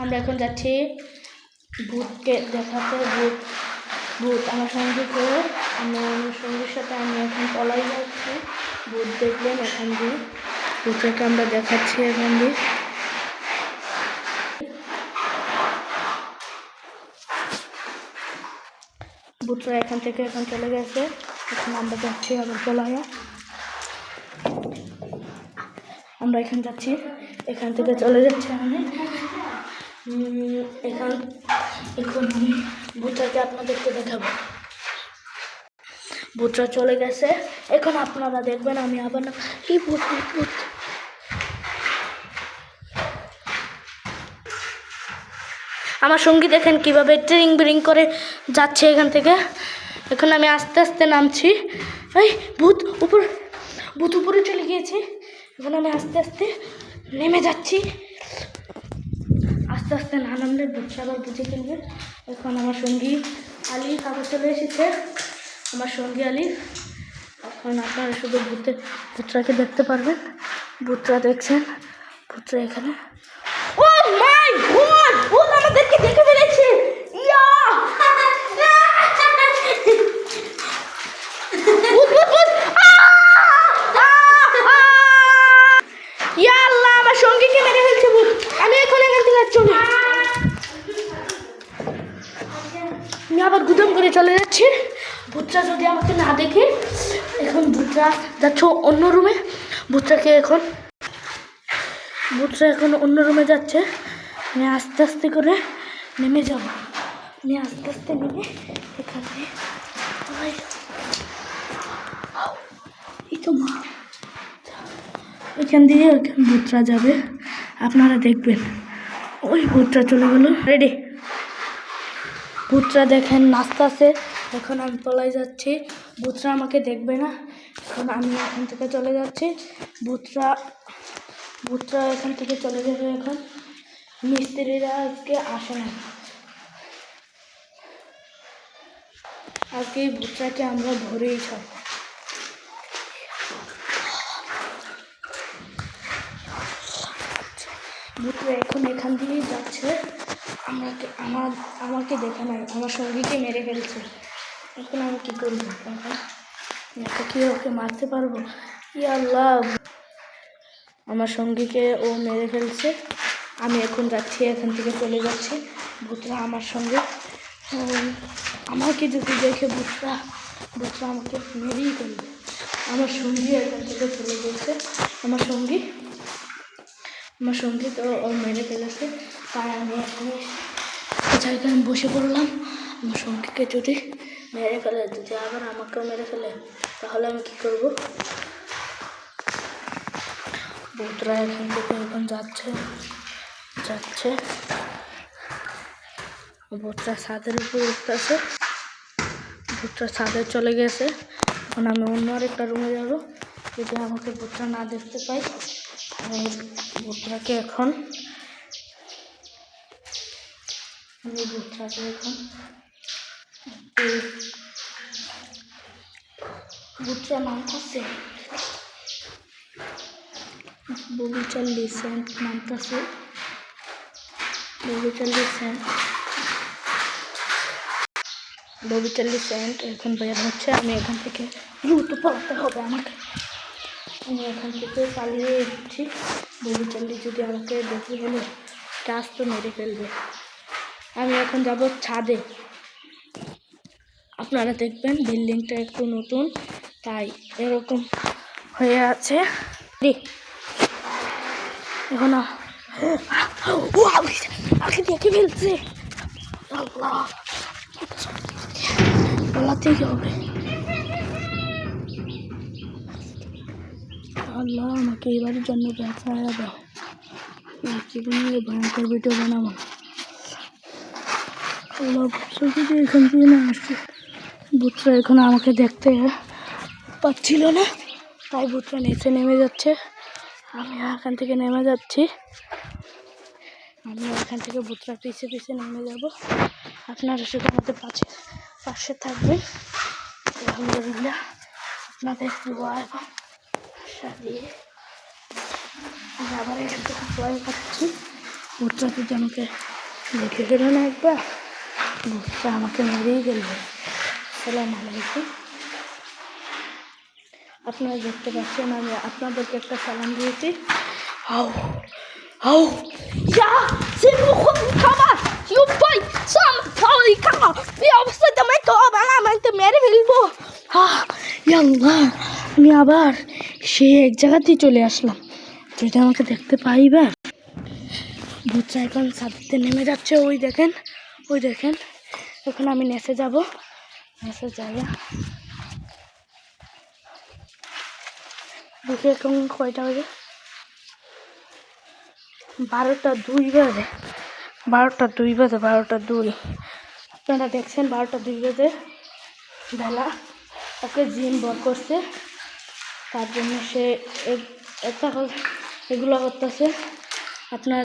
আমরা এখন যাচ্ছি ভূতকে দেখাতে। ভূত আমার সঙ্গে করে আমার সঙ্গীর সাথে আমি এখন পলাই যাচ্ছি। ভূত দেখবেন এখান দিয়ে, ভূতটাকে আমরা দেখাচ্ছি এখান দিয়ে। ভূতরা এখান থেকে এখন চলে গেছে, এখন আমরা যাচ্ছি আবার পলাইয়া। আমরা এখান যাচ্ছি, এখান থেকে চলে যাচ্ছি আমি এখন আমি ভূতটাকে আপনাদেরকে দেখাবো। ভূতরা চলে গেছে, এখন আপনারা দেখবেন আমি আবার না এই ভূত ভূত আমার সঙ্গী দেখেন কিভাবে ট্রিং বিরিং করে যাচ্ছে এখান থেকে। এখন আমি আস্তে আস্তে নামছি। এই ভূত উপরে চলে গিয়েছে। এখন আমি আস্তে আস্তে নেমে যাচ্ছি। আস্তে আস্তে না নামলে ভূতটা আবার বুঝে কিনবে। এখন আমার সঙ্গী আলিফ আবার চলে এসেছে, আমার সঙ্গী আলিফ। এখন আপনারা শুধু ভূতটাকে দেখতে পারবেন। ভূতটা দেখছেন, ভূতটা এখানে। ও মাই গড, ভূত আমাদেরকে দেখে ফেলেছে। আমার সঙ্গীকে মেরে ফেলছে ভূত। আমি এখন এখান থেকে চলি, আমি আবার গুদম করে চলে যাচ্ছি। ভূতটা যদি আমাকে না দেখে, এখন ভূতটা যাচ্ছ অন্য রুমে। ভূতটা এখন অন্য রুমে যাচ্ছে। আমি আস্তে আস্তে করে নেমে যাব। আমি আস্তে আস্তে নেমে এখানে এই তো মা, এখান দিয়ে ভূতরা যাবে, আপনারা দেখবেন। ওই ভূতরা চলে গেল। রেডি, ভূতরা দেখেন নাচতেছে। এখন আমি পলাই যাচ্ছি, ভূতরা আমাকে দেখবে না। এখন আমি এখান থেকে চলে যাচ্ছি। ভূতরা এখান থেকে চলে যাবে। এখন মিস্ত্রিরা আজকে আসে না, আজকে ভূতটাকে আমরা ধরেই ছাড়ব। ভূতরা এখন এখান দিয়েই যাচ্ছে। আমাকে দেখে নাই, আমার সঙ্গীকে মেরে ফেলছে। এখন আমি কী করবো? এখন কি ওকে মারতে পারবো? আল্লাহ, আমার সঙ্গীকে ও মেরে ফেলছে। আমি এখন যাচ্ছি, এখান থেকে চলে যাচ্ছি। ভূতরা আমার সঙ্গে, আমাকে যদি দেখে ভূতরা আমাকে মেরেই ফেলবে। আমার সঙ্গী এখান থেকে চলে গেছে। আমার সঙ্গী তো ও মেরে ফেলেছে, তাই আমি এখানে জায়গায় বসে পড়লাম। আমার সঙ্গীকে যদি মেরে ফেলে, যদি আবার আমাকেও মেরে ফেলে, তাহলে আমি কী করব? ভূতরা এখান থেকে এখন যাচ্ছে। ভূতরা ছাদের উপর উঠতেছে। ভূতরা ছাদে চলে গেছে। এখন আমি অন্য আরেকটা রুমে যাব। যদি আমাকে ভূতরা না দেখতে পাই, আমি ভূতরাকে এখন ভূতরা নামতেছে, ববিচাল্লি সেন্ট নামতেছে, ববিচাল্লি সেন্ট এখন বের হচ্ছে। আমি এখান থেকে দ্রুত পালাতে হবে আমাকে। আমি এখান থেকে পালিয়ে এসেছি। ববিচাল্লি যদি আমাকে দেখে ফেলে, গাছ তো মেরে ফেলবে। আমি এখন যাব ছাদে। আপনারা দেখবেন বিল্ডিংটা একটু নতুন, তাই এরকম হয়ে আছে। এখন আমাকে দেখে ফেলছে। পালাতেই হবে। আল্লাহ, আমাকে এবারের জন্য ব্যথা দাও। জীবনে ভয়ঙ্কর ভিডিও বানাবো। আল্লাহ, যদি এখান থেকে না আসছে। ভূতরা এখন আমাকে দেখতে পাচ্ছিল না, তাই ভূতরা নিচে নেমে যাচ্ছে। আমি এখান থেকে নেমে যাচ্ছি। আমি এখান থেকে ভূতরা পিছিয়ে নেমে যাব। আপনারা শুধু আমাদের পাশে থাকবেন। আলহামদুলিল্লাহ, আপনাদের দোয়া এবং আশা দিয়ে আমি আবার এখান থেকে পলাই করছি। ভূতটা যদি আমাকে দেখে গেল না একবার, ভূতটা আমাকে মেরেই ফেলবে। আসসালামু আলাইকুম। আপনারা দেখতে পাচ্ছেন আমি আপনাদেরকে একটা সালাম দিয়েছি। আও আও ja খাবার ভাই খাওয়া এই অবস্থায় তোমায় তো আমাকে মেরে ফেলবো। আমি আবার সেই এক জায়গাতেই চলে আসলাম। যদি আমাকে দেখতে পাইবে, ভূতটা এখন ছাদতে নেমে যাচ্ছে। ওই দেখেন, ওই দেখেন। এখন আমি নেচে যাব, নেচে যাই। দেখি এখন কয়টা বাজে, 12টা 2 বাজে, 12টা 2 বাজে, 12টা 2। আপনারা দেখছেন 12টা 2 বাজে বেলা। ওকে জিম বর করছে, তার জন্য সে এগুলো করতেছে। আপনার